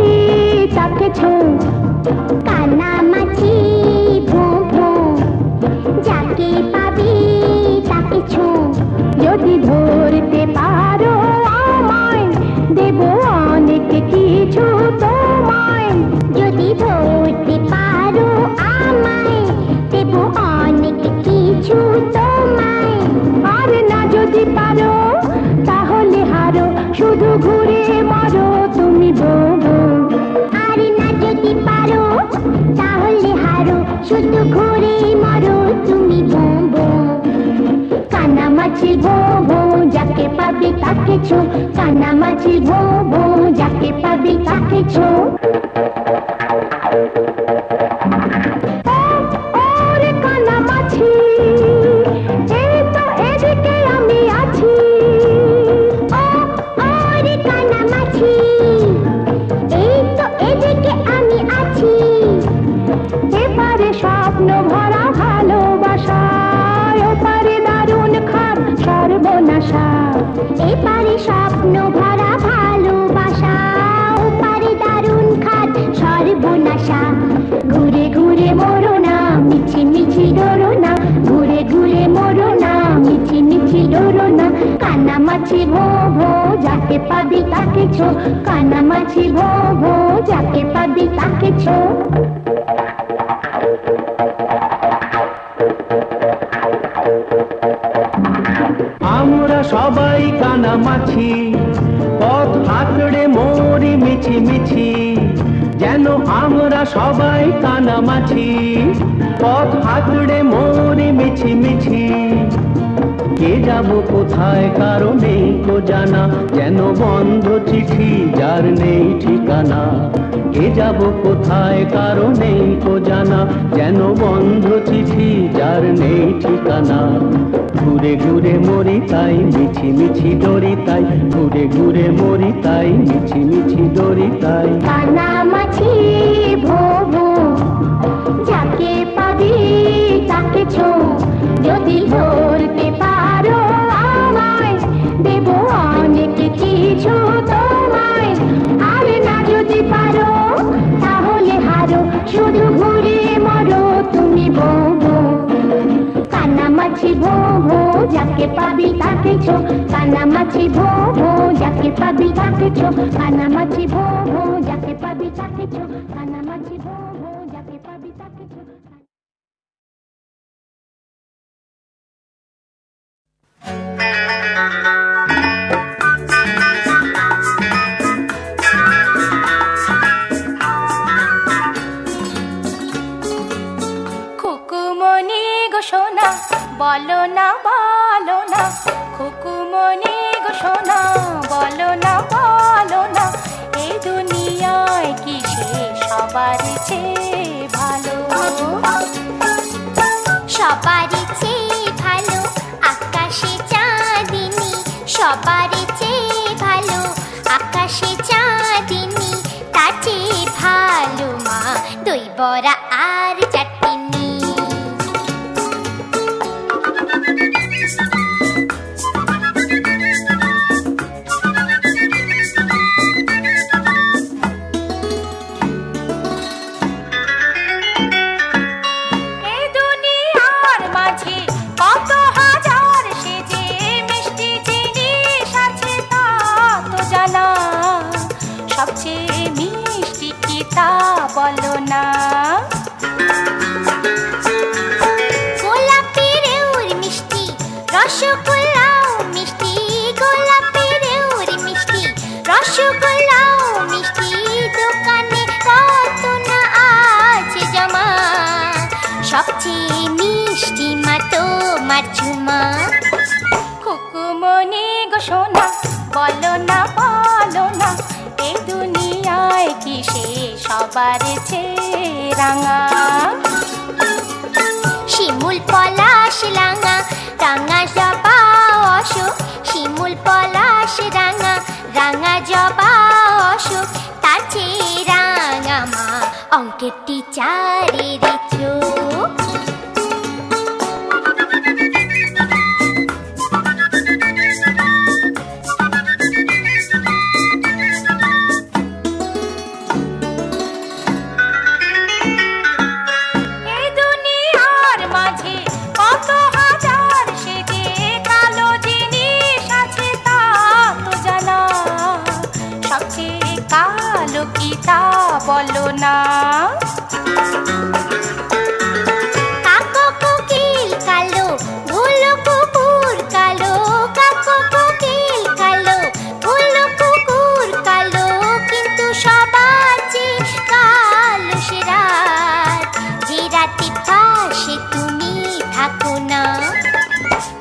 [SPEAKER 1] তাকে ছো। কানামাছি ভো ভো, যাকে পাবি তাকে ছো। যদি ধরতে পারো আমায়, দেব অনেক কিছু তোমায়। যদি ধরতে পারো আমায়, দেব অনেক কিছু তোমায়। আর না যদি পারো তাহলে হারো, শুধু ঘুরে মরো তুমি বউ। আর না যদি পারো তাহলে হারো, শুধু ঘুরে মরো তুমি বউ। কানামাছি ভো ভো, যাকে পাবি তাকে ছো। কানামাছি ভো ভো, যাকে পাবি তাকে ছো। ওরে কানামাছি, এই তো এদিকে আমি আছি। ওরে কানামাছি, এই তো এদিকে আমি আছি। এপারে স্বপ্ন ভরা ভালোবাসা, ওপারে দারুণ খাপ সর্বনাশা। এপারে স্বপ্ন ভরা ভালোবাসা, ওপারে দারুণ খাট সর্বনাশা। ঘুরে ঘুরে মরো না, মিছি মিছি ডরো না। ঘুরে ঘুরে মরো না, মিছি মিছি ডরো না। কানামাছি ভো ভো, যাকে পাবি তাকে ছো। কানামাছি ভো ভো, যাকে পাবি তাকে ছো।
[SPEAKER 4] আমরা সবাই কানামাছি, পথ হাতড়ে মরি মিছি মিছি। যেন আমরা সবাই কানামাছি, পথ হাতড়ে মরি মিছি মিছি। কে যাব কোথায় কারো নেই কো জানা, যেন বন্ধ চিঠি যার নেই ঠিকানা। কে যাব কোথায় কারো নেই কো জানা, যেন বন্ধ চিঠি যার নেই ঠিকানা। ঘুরে ঘুরে মরি তাই, মিছি মিছি ডরি তাই। ঘুরে ঘুরে মরি তাই, মিছি মিছি ডরি তাই।
[SPEAKER 1] কানামাছি ভো ভো, যাকে পাবি তাকে ছো। যদি ধরতে পারো আমায়, দেব অনেক কিছু তোমায়। আর না যদি পারো তাহলে হারো, শুধু ঘুরে মরো তুমি বউ। কানামাছি ভো ভো, যাকে পাবি তাকে ছো। কানামাছি ভো ভো, যাকে পাবি তাকে ছো। কানামাছি ভো ভো, যাকে পাবি তাকে ছো। কানামাছি ভো ভো, যাকে পাবি তাকে ছো।
[SPEAKER 3] খুকুমনি গো সোনা, বলো না খুকুমনি গো সোনা, বলো না। সবচেয়ে মিষ্টি কি তা বলো না।
[SPEAKER 1] গোলাপি রেউর মিষ্টি রসগোল্লাও মিষ্টি, গোলাপি রেউর মিষ্টি রসগোল্লাও মিষ্টি, দোকানে কত না আছে জমা, সবচেয়ে মিষ্টি মা তোমার ঝুমা।
[SPEAKER 3] খুকুমনি গো সোনা বলো না বলো না, এই দুনিয়ায় কি সে সবার চেয়ে রাঙা।
[SPEAKER 1] শিমুল পলাশ রাঙা রাঙা জবা অশোক, শিমুল পলাশ রাঙা রাঙা জবা অশোক, তার চেয়ে রাঙা মা অঙ্কের টিচারের চোখ।
[SPEAKER 3] এই দুনিয়ার মাঝে কত হাজার সেজে কালো জিনিস আছে তা তো জানা, সবচেয়ে কালো কি তা বলো না।
[SPEAKER 1] কাকো কোকিল কালো ভুলো কুকুর কালো, কাকো কোকিল কালো ভুলো কুকুর কালো, কিন্তু সবার চেয়ে কালো সে রাত, যে রাতে পাশে তুমি থাকো না।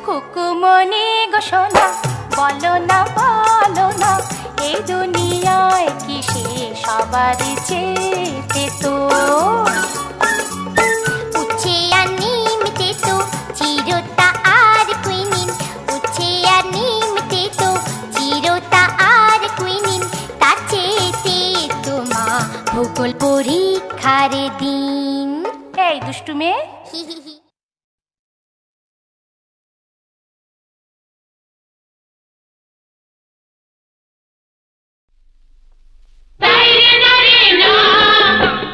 [SPEAKER 3] খুকুমনি গো সোনা বলো না বলো না, এই দুনিয়ায় কি সে সবার চেয়ে তো।
[SPEAKER 1] উচ্ছে আর নিম তেতো চিরতা আর কুইনিন, উচ্ছে আর নিম তেতো চিরতা আর কুইনিন, তার চেয়ে তোমা ভূগোল পরীক্ষার দিন।
[SPEAKER 3] এই দুষ্টু মেয়ে,
[SPEAKER 1] হি হি হি।
[SPEAKER 2] তাইরে না রে না,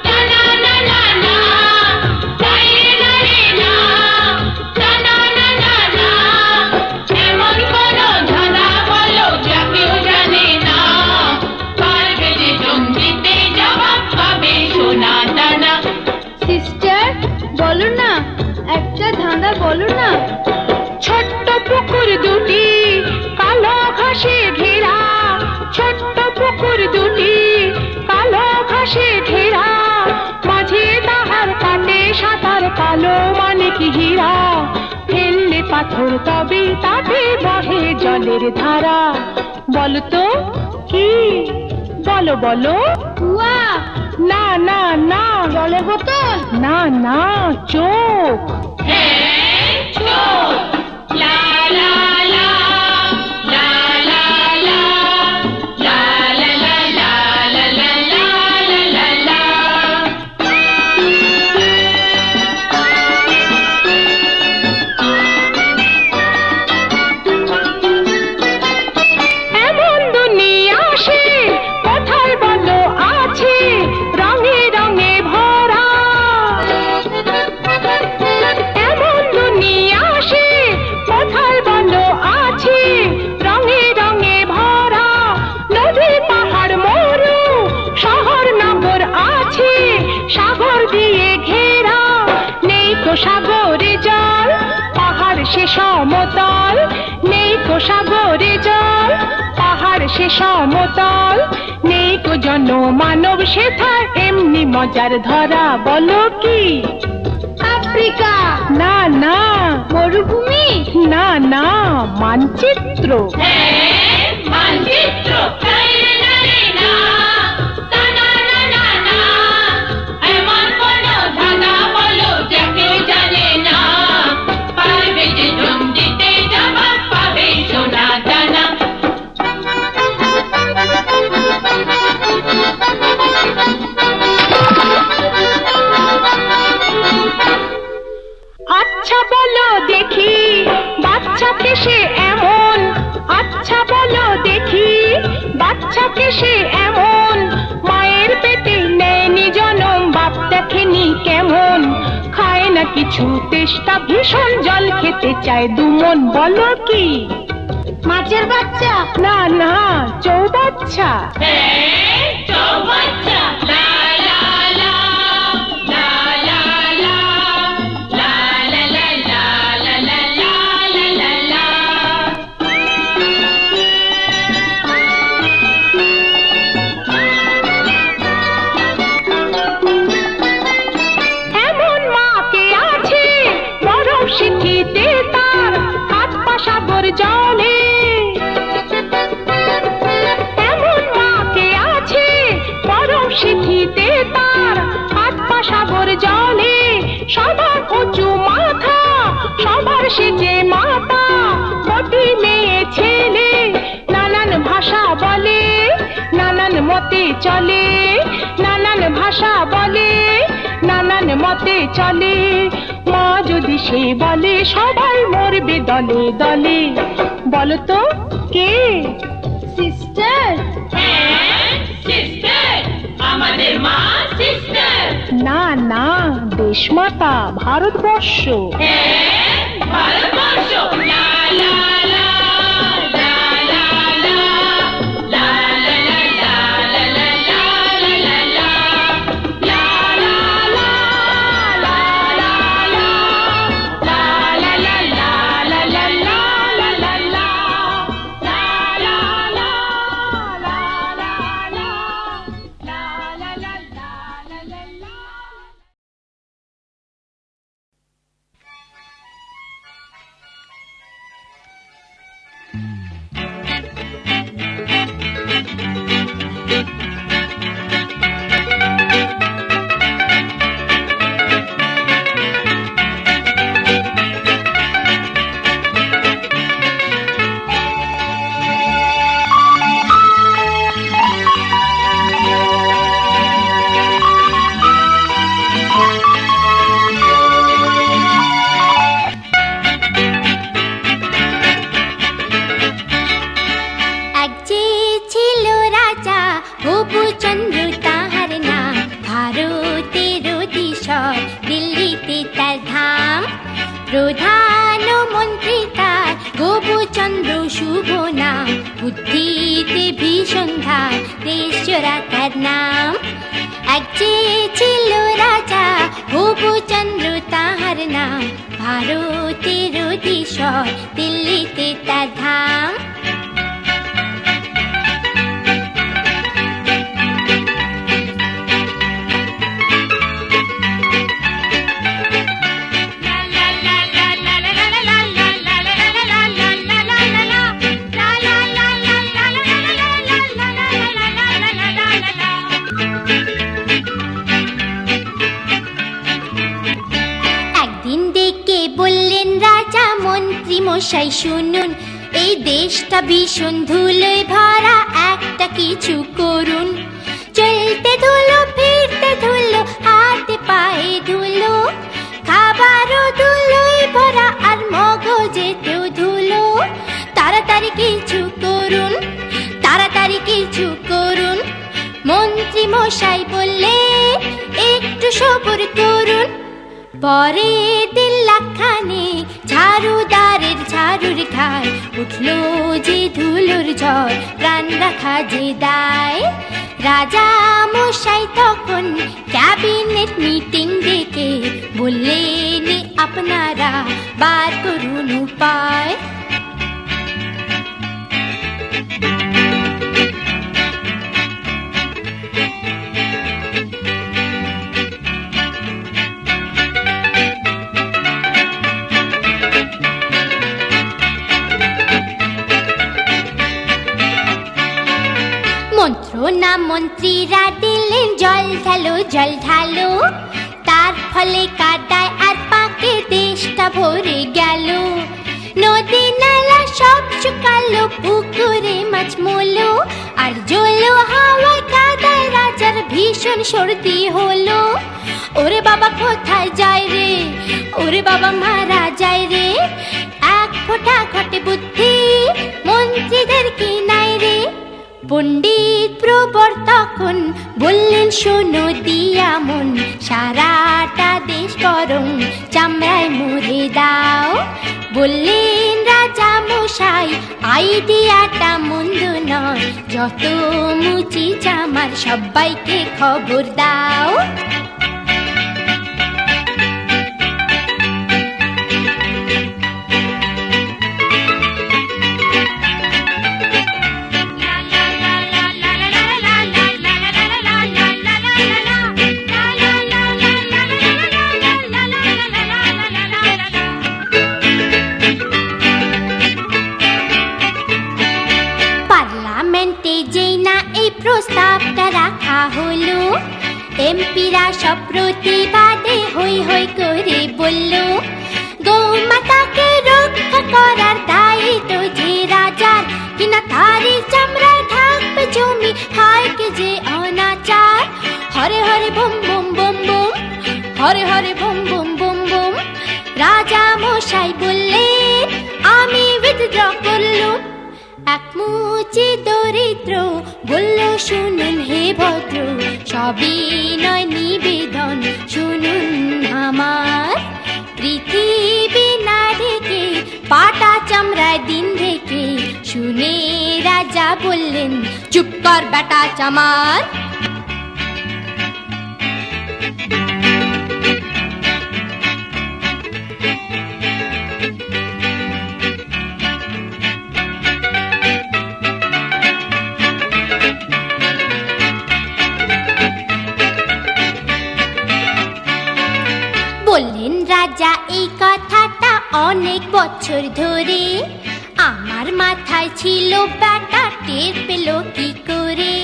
[SPEAKER 2] না না না না না, তাইরে না রে না, না না না না না, এমন কোনো ধাঁধা বলো যা কেউ জানে না, পারবে যে জঙ্গিতে জবাব পাবে সোনা দানা।
[SPEAKER 5] সিস্টার বলো না, একটা ধাঁধা বলো না।
[SPEAKER 2] ছোট্ট পুকুর দুটি কালো ঘাসে ঘেরা, ছোট্ট পুকুর দুটি কালো ঘাসে ঘেরা, মাঝে তাহার কাটে সাঁতার কালো মানে কি হীরা, ফেললে পাথর তবে তাতে বহে জলের ধারা। বলো তো কি, বলো বলো।
[SPEAKER 5] কুয়া,
[SPEAKER 2] না না না,
[SPEAKER 5] জলের বোতল,
[SPEAKER 2] না না, চোখ। চোখ। লা লা লা, লা লা লা, লা লা লা লা, লা লা লা, লা লা লা। এমন দুনিয়া সে কোথায় বলো আছে, রঙে রঙে ভরা। এমন দুনিয়া সে কোথায় বলো আছে, রঙে রঙে ভরা। নদী পাহাড় মরু শহর নগর আছে, সাগর দিয়ে ঘেরা। নেই তো সাগরে জল, পাহাড় সে সমতল, নেই তো সাগরে জল, পাহাড় সে সমতল, নেই তো জন মানব সেথা এমনি মজার ধরা। বলো কি?
[SPEAKER 5] আফ্রিকা,
[SPEAKER 2] না না,
[SPEAKER 5] মরুভূমি,
[SPEAKER 2] না না, মানচিত্র। মানচিত্র। এমন কোনো ধাঁধা বলো যা কেউ জানে না, পারবে যে জঙ্গিতে জবাব পাবে সোনা দানা। আচ্ছা বলো দেখি বাচ্চাকে সে এমন, আচ্ছা বলো দেখি বাচ্চাকে সে এমন, মায়ের পেটে নেয়নি জনম, বাপ দেখেনি কেমন, খায় না কিছু তেষ্টা ভীষণ, জল খেতে চায় দুমন। বলো কি?
[SPEAKER 5] মাছের বাচ্চা,
[SPEAKER 2] না না, চৌবাচ্চা।
[SPEAKER 6] চলে, নানান ভাষা বলে, নানান মতে চলে। মা যদি সে বলে সবাই মরবে দলে দলে, বলো তো কে?
[SPEAKER 5] সিস্টার।
[SPEAKER 2] হ্যাঁ, সিস্টার, আমাদের মা সিস্টার।
[SPEAKER 6] না না, দেশমাতা ভারতবর্ষ।
[SPEAKER 2] হ্যাঁ, ভারতবর্ষ। লা লা লা, লা লা লা, লা লা লা, লা লা লা, লা লা লা, লা লা লা, লা লা লা, লা লা লা, লা লা লা, লা লা লা, লা লা লা, লা লা লা, লা লা লা, লা লা লা।
[SPEAKER 1] এক যে ছিল রাজা হবুচন্দ্র তাহার নাম, ভারতের দিশর দিল্লিতে তার ধাম। প্রধানমন্ত্রী তার হবুচন্দ্র শুভ নাম, বুদ্ধিতে ভীষণ ধার দেশ চোরা তার নাম। এক যে ছিল রাজা হবুচন্দ্র তাহার নাম, ভারতের দিশর দিল্লিতে তার ধাম। একদিন ডেকে বললেন রাজা, মন্ত্রী মশাই শুনুন, এই দেশটা ভীষণ ধুলোয় ভরা, একটা কিছু করুন। চলতে ধুলো, ফিরতে ধুলো, হাতে পায়ে ধুলো, খাবারও ধুলোয় ভরা আর মগজেতেও ধুলো। তাড়াতাড়ি কিছু করুন, তাড়াতাড়ি কিছু করুন। মন্ত্রী মশাই বললে একটু সবুর করুন। পরে দিন লাখানে ঝাড়ুদারের ঝাড়ুর ঘায়, উঠলো যে ধুলোর ঝড়, প্রাণ রাখা যে দায়। রাজা মশাই তখন ক্যাবিনেট মিটিং ডেকে বললেন, আপনারা বার করুন উপায়। মন্ত্র না মন্ত্রীরা দিলেন জল ঢালো, জল ঢালো, তার ফলে কাদায় আর পাকে দেশটা ভরে গেল। নদী নালা সব শুকালো, পুকুরে মাছ মলো, আর জলো হাওয়ায় কাদায় রাজার ভীষণ সর্দি হলো। ওরে বাবা কোথায় যায় রে, ওরে বাবা মারা যায় রে, এক ফোঁটা ঘটে বুদ্ধি মন্ত্রীদের কি নাই রে। পণ্ডিত প্রবর তখন বললেন, শোনো দিয়া মন, সারাটা দেশ বরং চামড়ায় মুড়ে দাও। বললেন রাজা মশাই, আইডিয়াটা মন্দ নয়, যত মুচি চামার সবাইকে খবর দাও। প্রস্তাবটা রাখা হলো, এমপিরা সব প্রতিবাদে হই হই করে বলল, গৌমাতাকে রক্ষা করার দায়িত্ব যে রাজার, কিনা তারই চামড়ায় থাকবে জমি হায় কে যে অনাচার। Hare Hare bomb bomb bomb bomb, Hare Hare bomb bomb bomb bomb. রাজা মশাই বললেন আমি উইথড্র করলুম। এক মুচি দরিদ্র বলল শুনুন হে ভদ্র, সবই নয় নিবেদন শুনুন আমার। পৃথিবী না ঢেকে পাটা চামড়ায় দিন রেখে, শুনে রাজা বললেন চুপ কর বেটা চামার। বললেন রাজা এই কথাটা অনেক বছর ধরে, আমার মাথায় ছিল ব্যাটা টের পেল কি করে।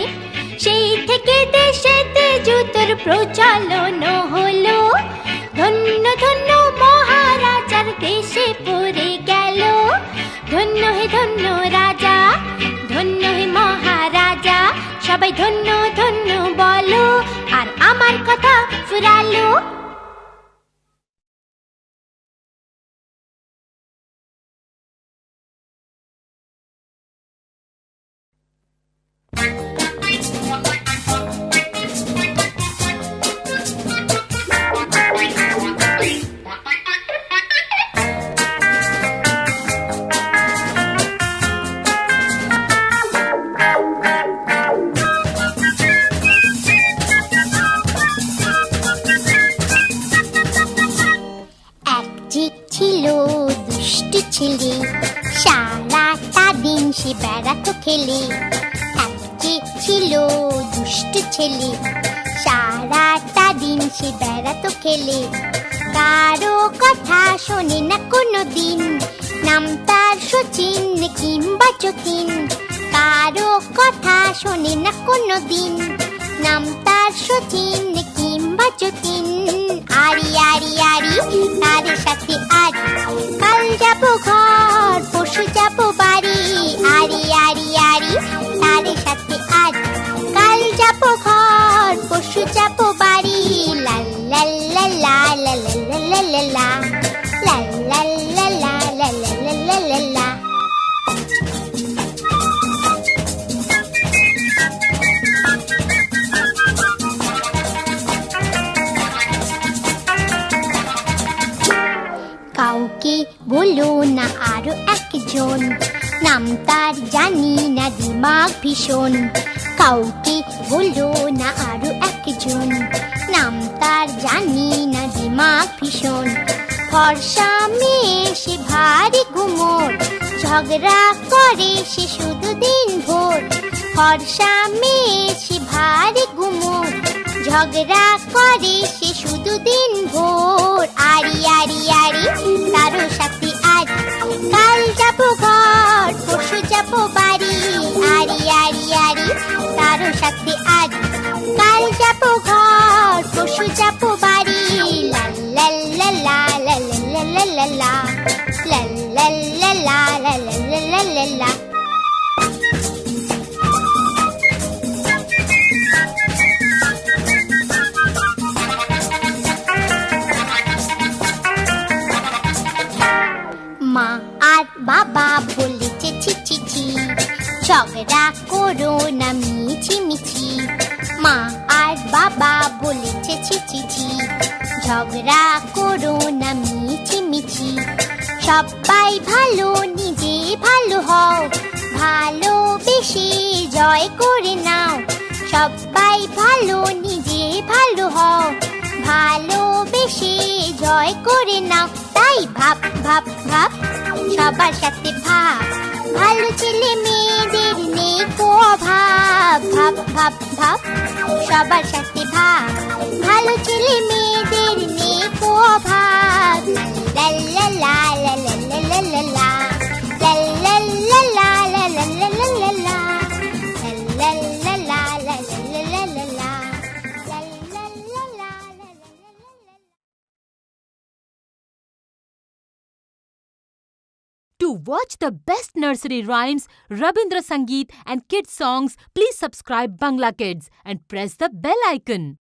[SPEAKER 1] সেই থেকে দেশেতে জুতোর প্রচলন হলো, ধন্য ধন্য মহারাজার দেশে পড়ে গেল। ধন্য হে ধন্য রাজা, ধন্য হে মহারাজা, সবাই ধন্য ধন্য বলো আর আমার কথা ফুরালো। ছেলে সারাটা দিন সে বেড়াতো খেলে। এক যে ছিল দুষ্ট ছেলে, সারাটা দিন সে বেড়াতো খেলে। কারো কথা শোনে না কোনো দিন, নাম তার শচীন কিংবা যতীন। কারো কথা শোনে না কোনো দিন, নাম তার শচীন কিংবা যতীন। আরি আরি আরি তাদের সাথে আরি, কাল যাবো ঘর পরশু যাবো বাড়ি। আরি আরি আরি তাদের সাথে আরি, কাল যাবো ঘর পরশু যাবো বাড়ি। লা লা লা লা লা লা লা লা লা, লা লা লা লা লা লা লা লা লা। কাউকে বলো না আরো একজন, নাম তার জানি না দিমাগ ভীষণ। কাউকে বলো না আরো একজন, নাম তার জানি না দিমাগ ভীষণ। ফর্সা মেয়ে সে ভারী গুমোর, ঝগড়া করে সে শুধু দিন ভোর। ফর্সা মেয়ে সে ভারী গুমোর, ঝগড়া করে সে শুধু দিন ভোর। আরি আরি আরি তারও সাথে আরি, কাল যাবো ঘর পরশু যাবো বাড়ি। আরি আরি আরি তারও সাথে আরি, কাল যাবো ঘর পরশু যাবো বাড়ি। লা লা লা লা লা লা লা লা লা, লা লা লা লা লা লা লা লা লা। মা আর বাবা বলেছে ছি ছি ছি, ঝগড়া করো না মিছি মিছি। মা আর বাবা বলেছে ছি ছি ছি, ঝগড়া করো না মিছি মিছি। সবাই ভালো নিজে ভালো হও, ভালোবেসে জয় করে নাও। সবাই ভালো নিজে ভালো হও, ভালোবেসে জয় করে নাও। তাই ভাব ভাব ভাব সবার সাথে ভাব, ভালো ছেলে মেয়েদের নেই কো অভাব। ভাব ভাব ভাব সবার সাথে ভাব, ভালো ছেলে মেয়েদের নেই কো অভাব। লা লা লা লা লা লা লা লা, লা লা লা লা লা লা লা লা লা লা, লা লা লা লা লা লা লা লা।
[SPEAKER 7] To To watch the best nursery rhymes, Rabindra Sangeet and kids songs, please subscribe Bangla Kids and press the bell icon.